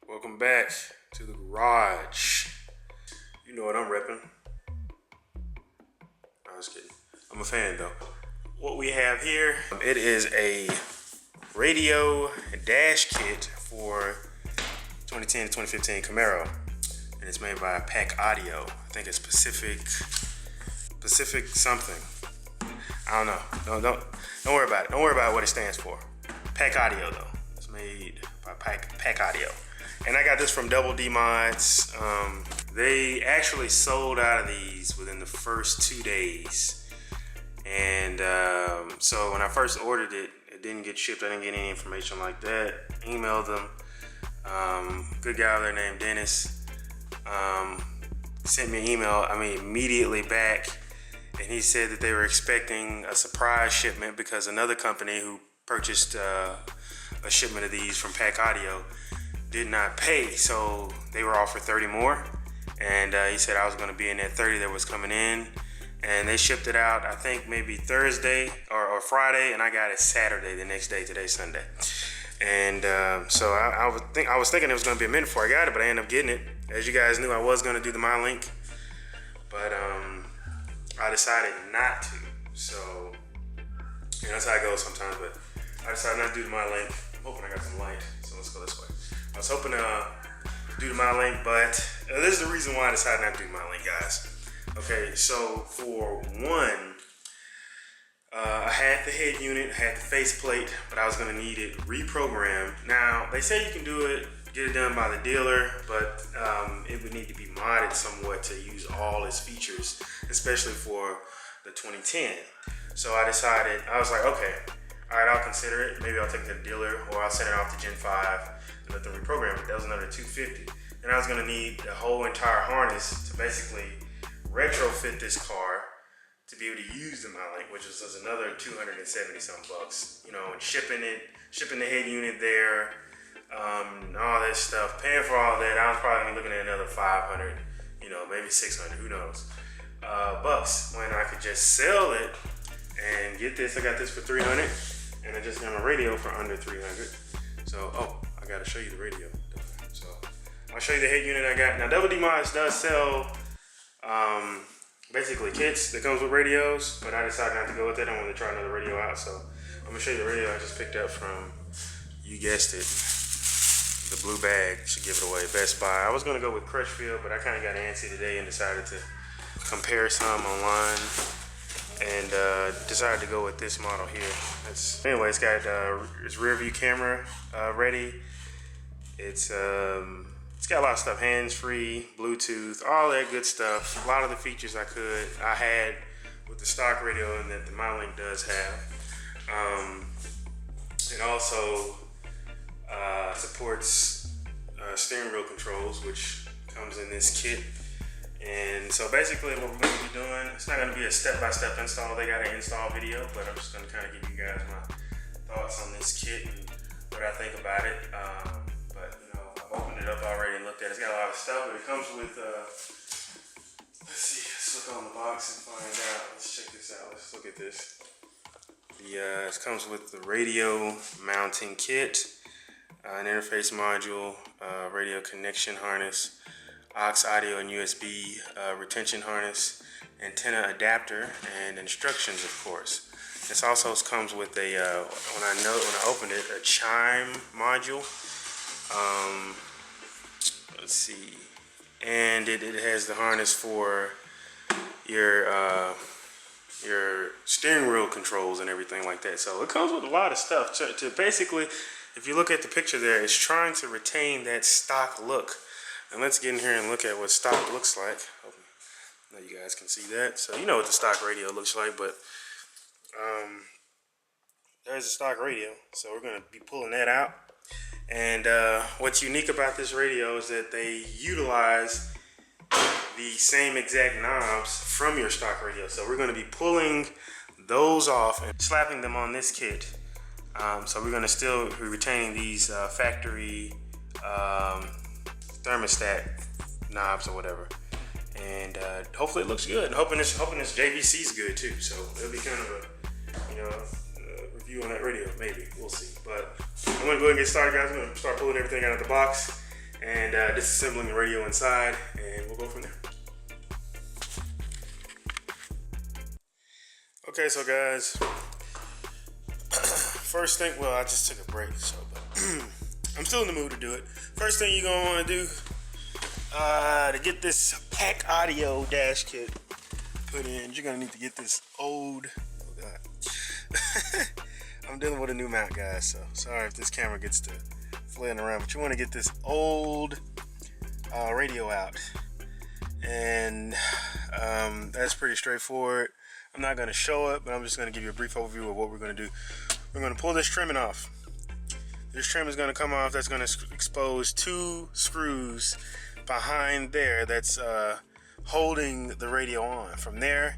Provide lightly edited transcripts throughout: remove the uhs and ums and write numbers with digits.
Welcome back to the garage. You know what I'm repping. No, I was kidding. I'm a fan though. What we have here, it is a radio dash kit for 2010 to 2015 Camaro. And it's made by Pac Audio. I think it's Pacific something. I don't know. Don't worry about it. Don't worry about what it stands for. Pac Audio though. It's made by Pac Audio. And I got this from Double D Mods. They actually sold out of these within the first 2 days. And so when I first ordered it, it didn't get shipped. I didn't get any information like that. Emailed them. Good guy over there named Dennis. Sent me an email, immediately back. And he said that they were expecting a surprise shipment because another company who purchased a shipment of these from Pac Audio did not pay, so they were offered 30 more, and he said I was going to be in that 30 that was coming in, and they shipped it out I think maybe Thursday or Friday, and I got it Saturday, the next day. Today's Sunday. And so I was thinking it was going to be a minute before I got it, but I ended up getting it. As you guys knew, I was going to do the Mylink, but I decided not to. So that's how it goes sometimes, but I decided not to do the Mylink. I'm hoping I got some light, so let's go this way. I was hoping to do the Mylink, but this is the reason why I decided not to do Mylink, guys. Okay, so for one, I had the head unit, I had the faceplate, but I was gonna need it reprogrammed. Now, they say you can do it, get it done by the dealer, but it would need to be modded somewhat to use all its features, especially for the 2010. So I decided, I was like, okay, all right, I'll consider it. Maybe I'll take it to the dealer, or I'll send it off to Gen 5 and let them reprogram it. That was another $250. And I was gonna need the whole entire harness to basically retrofit this car to be able to use the Mylink, which was another 270 some bucks. And shipping the head unit there, all this stuff, paying for all that. I was probably looking at another 500, maybe 600, who knows, bucks, when I could just sell it and get this. I got this for 300, and I just got a radio for under 300. So, I gotta show you the radio. So, I'll show you the head unit I got. Now, Double D Mods does sell basically kits that comes with radios, but I decided not to go with it. I wanted to try another radio out, so I'm gonna show you the radio I just picked up from, you guessed it, the blue bag. Should give it away, Best Buy. I was gonna go with Crutchfield, but I kind of got antsy today and decided to compare some online, and decided to go with this model here. Anyway, it's got its rear view camera ready. It's got a lot of stuff, hands-free, Bluetooth, all that good stuff. A lot of the features I had with the stock radio and that the Mylink does have. It also supports steering wheel controls, which comes in this kit. And so basically what we're going to be doing, it's not going to be a step-by-step install. They got an install video, but I'm just going to kind of give you guys my thoughts on this kit and what I think about it. But I've opened it up already and looked at it. It's got a lot of stuff, but it comes with, let's look on the box and find out. Let's check this out. Let's look at this. It comes with the radio mounting kit, an interface module, radio connection harness, aux audio and USB retention harness, antenna adapter, and instructions, of course. This also comes with a, when I opened it, a chime module. Let's see, and it has the harness for your steering wheel controls and everything like that. So it comes with a lot of stuff to basically, if you look at the picture there, it's trying to retain that stock look. And let's get in here and look at what stock looks like. Hope you guys can see that. So you know what the stock radio looks like, but there's a stock radio. So we're gonna be pulling that out. And what's unique about this radio is that they utilize the same exact knobs from your stock radio. So we're going to be pulling those off and slapping them on this kit. So we're going to still be retaining these factory thermostat knobs or whatever. And hopefully it looks good. Hoping this JVC is good too. So it'll be kind of a review on that radio. Maybe we'll see. But I'm gonna go ahead and get started, guys. I'm gonna start pulling everything out of the box, and disassembling the radio inside, and we'll go from there. Okay, so guys, first thing, well, I just took a break, so but I'm still in the mood to do it. First thing you're gonna want to do to get this Pac Audio dash kit put in, you're gonna need to get this old. Oh God, I'm dealing with a new mount, guys. So sorry if this camera gets to flailing around, but you want to get this old radio out, and that's pretty straightforward. I'm not going to show it, but I'm just going to give you a brief overview of what we're going to do. We're going to pull this trimming off. This trim is going to come off. That's going to expose 2 screws behind there that's holding the radio on. From there,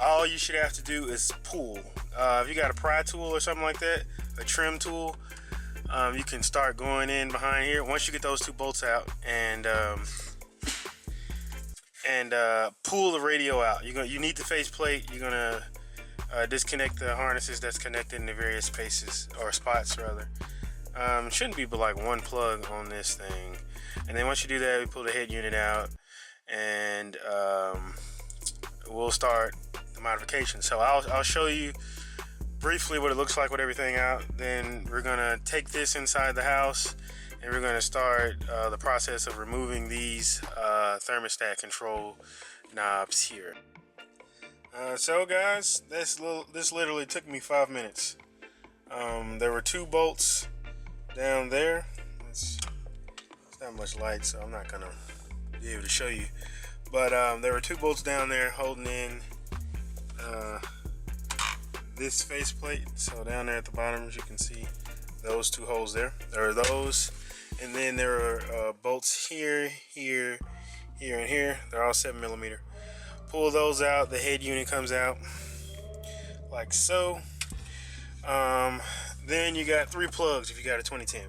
all you should have to do is pull. If you got a pry tool or something like that, a trim tool, you can start going in behind here. Once you get those 2 bolts out and pull the radio out. You need the faceplate. You're gonna disconnect the harnesses that's connected in the various spaces or spots rather. Shouldn't be but like 1 plug on this thing. And then once you do that, we pull the head unit out, and we'll start the modification. So I'll show you briefly what it looks like with everything out. Then we're gonna take this inside the house, and we're going to start the process of removing these thermostat control knobs here. So guys, this literally took me 5 minutes. There were 2 bolts down there. It's not much light, so I'm not going to be able to show you. But there were 2 bolts down there holding in this faceplate. So down there at the bottom, as you can see, those 2 holes there. There are those. And then there are bolts here, here, here, and here. They're all 7mm. Pull those out. The head unit comes out like so. Then you got 3 plugs if you got a 2010.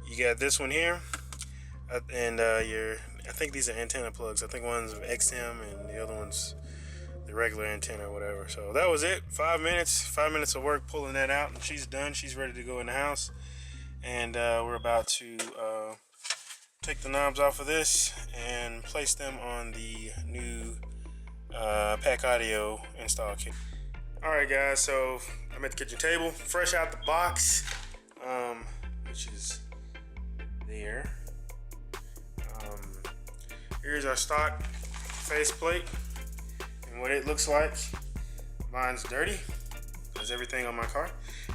You got this one here, and I think these are antenna plugs. I think one's XM and the other one's the regular antenna or whatever. So that was it. 5 minutes. 5 minutes of work pulling that out, and she's done. She's ready to go in the house. And we're about to take the knobs off of this and place them on the new Pac Audio install kit. Alright guys, so I'm at the kitchen table, fresh out the box, which is there. Here's our stock faceplate and what it looks like. Mine's dirty, as everything on my car.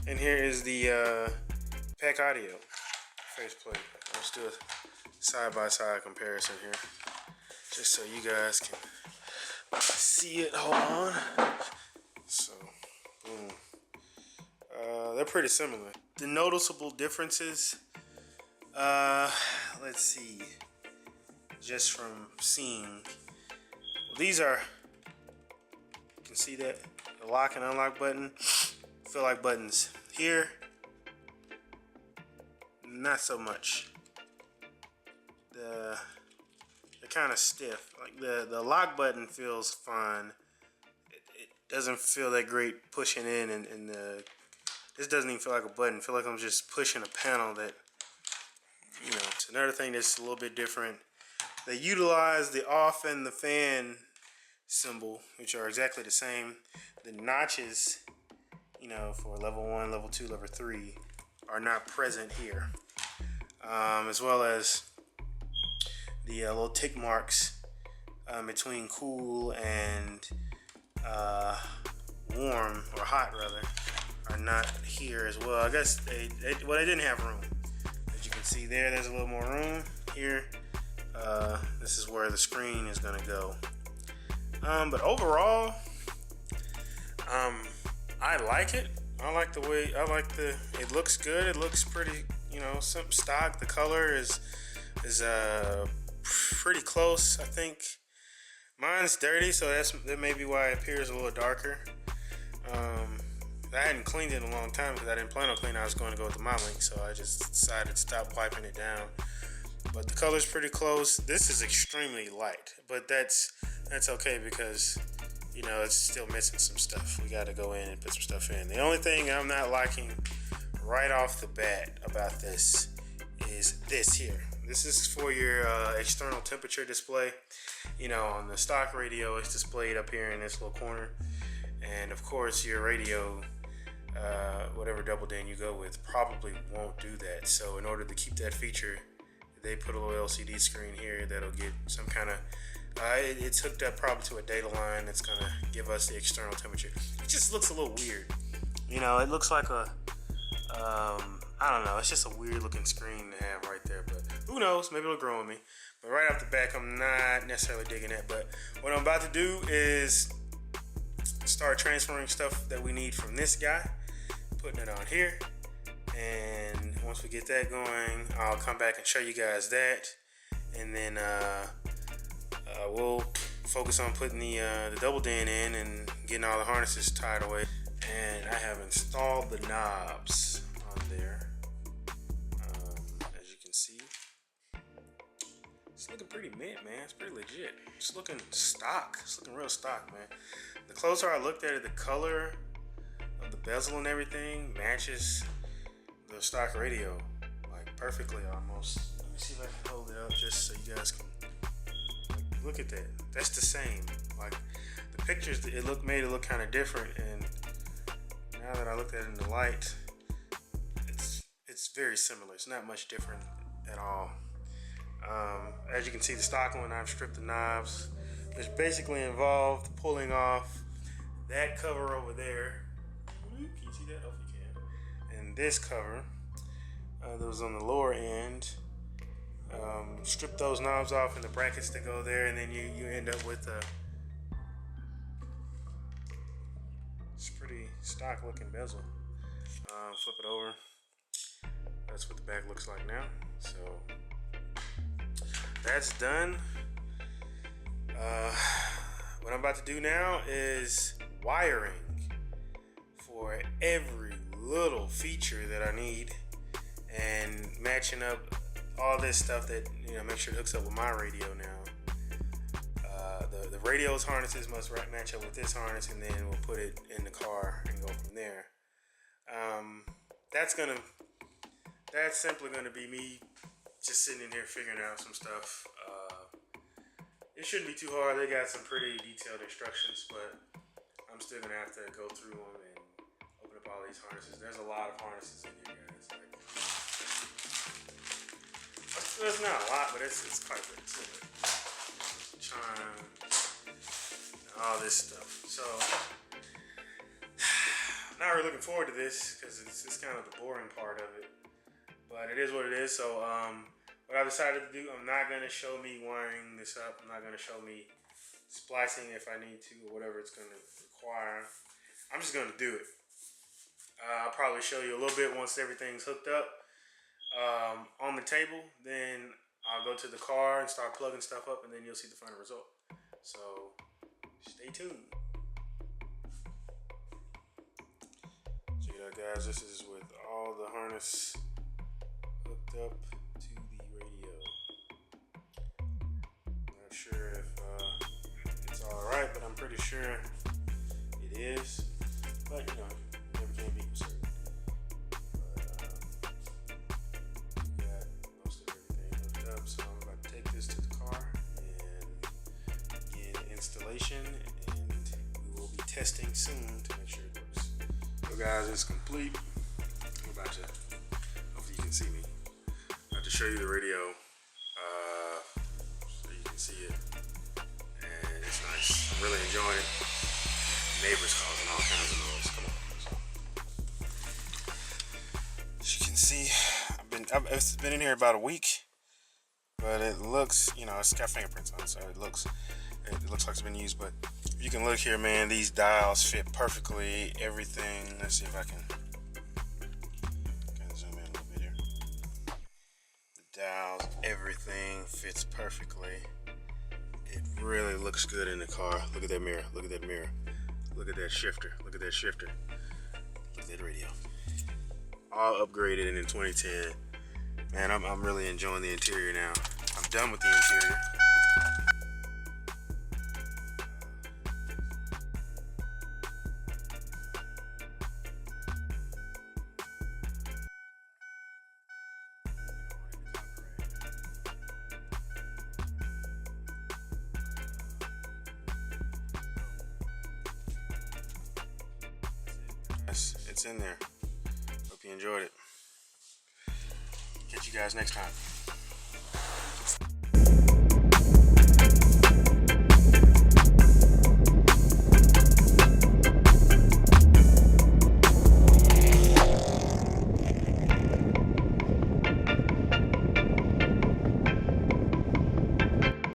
And here is the Pac Audio faceplate. Let's do a side-by-side comparison here, just so you guys can see it. Hold on. So, boom. They're pretty similar. The noticeable differences, let's see, just from seeing, well, these are, you can see that, the lock and unlock button, feel like buttons. Here, not so much. They're kind of stiff. Like the lock button feels fine. It doesn't feel that great pushing in, and this doesn't even feel like a button. I feel like I'm just pushing a panel that, you know. It's another thing that's a little bit different. They utilize the off and the fan symbol, which are exactly the same. The notches, you know, for level 1, level 2, level 3 are not present here. As well as the little tick marks between cool and warm, or hot rather, are not here as well. I guess they didn't have room. As you can see there's a little more room here. This is where the screen is gonna go. But overall, I like it. I like the way, it looks good. It looks pretty, you know, some stock. The color is pretty close. I think mine's dirty, so that may be why it appears a little darker. I hadn't cleaned it in a long time because I didn't plan on cleaning. I was going to go with the Mylink, so I just decided to stop wiping it down. But the color's pretty close. This is extremely light, but that's okay because, you know, it's still missing some stuff. We got to go in and put some stuff in. The only thing I'm not liking right off the bat about this is this here. This is for your external temperature display. You know, on the stock radio, it's displayed up here in this little corner. And of course, your radio, whatever double DIN you go with, probably won't do that. So in order to keep that feature, they put a little LCD screen here that'll get some kind of, it's hooked up probably to a data line that's gonna give us the external temperature. It just looks a little weird. You know, it looks like a, I don't know, it's just a weird looking screen to have right there, but who knows, maybe it'll grow on me. But right off the back, I'm not necessarily digging it. But what I'm about to do is start transferring stuff that we need from this guy, putting it on here. And once we get that going, I'll come back and show you guys that. And then we'll focus on putting the double DIN in and getting all the harnesses tied away. And I have installed the knobs on there, as you can see. It's looking pretty mint, man. It's pretty legit. It's looking stock. It's looking real stock, man. The closer I looked at it, the color of the bezel and everything matches the stock radio, like perfectly almost. Let me see if I can hold it up just so you guys can, like, look at that. That's the same. Like, the pictures, it made it look kind of different, and now that I looked at it in the light, it's very similar. It's not much different at all. As you can see, the stock one, I've stripped the knobs, which basically involved pulling off that cover over there. Can you see that? Oh, you can. And this cover that was on the lower end. Strip those knobs off and the brackets that go there, and then you end up with a pretty stock looking bezel. Flip it over. That's what the back looks like now. So that's done. What I'm about to do now is wiring for every little feature that I need, and matching up all this stuff that, you know, make sure it hooks up with my radio now. The radio's harnesses must match up with this harness, and then we'll put it in the car and go from there. That's simply gonna be me just sitting in here figuring out some stuff. It shouldn't be too hard. They got some pretty detailed instructions, but I'm still gonna have to go through them and open up all these harnesses. There's a lot of harnesses in here, guys. Like, there's not a lot, but it's quite a bit. Chime, all this stuff. So, not really looking forward to this because it's kind of the boring part of it. But it is what it is. So, what I decided to do, I'm not going to show me wiring this up. I'm not going to show me splicing if I need to or whatever it's going to require. I'm just going to do it. I'll probably show you a little bit once everything's hooked up on the table. Then I'll go to the car and start plugging stuff up, and then you'll see the final result. So stay tuned. Check it out, guys. This is with all the harness hooked up to the radio. Not sure if it's all right, but I'm pretty sure it is. But you know, never can be for certain. We got most of everything hooked up, so I'm about to take this to the car and begin installation, and we will be testing soon to make sure it works. So guys, it's complete. I'm about to, hopefully you can see me. I'm about to show you the radio so you can see it, and it's nice. I'm really enjoying it. Neighbors causing all kinds of noise. Come on. As you can see, it's been in here about a week, but it looks, you know, it's got fingerprints on it, so it looks like it's been used. But if you can look here, man, these dials fit perfectly. Everything. Let's see if I can zoom in a little bit here. The dials, everything fits perfectly. It really looks good in the car. Look at that mirror. Look at that mirror. Look at that shifter. Look at that shifter. Look at that radio. All upgraded in 2010. Man, I'm really enjoying the interior now. I'm done with the interior. It's in there. Hope you enjoyed it. Catch you guys next time.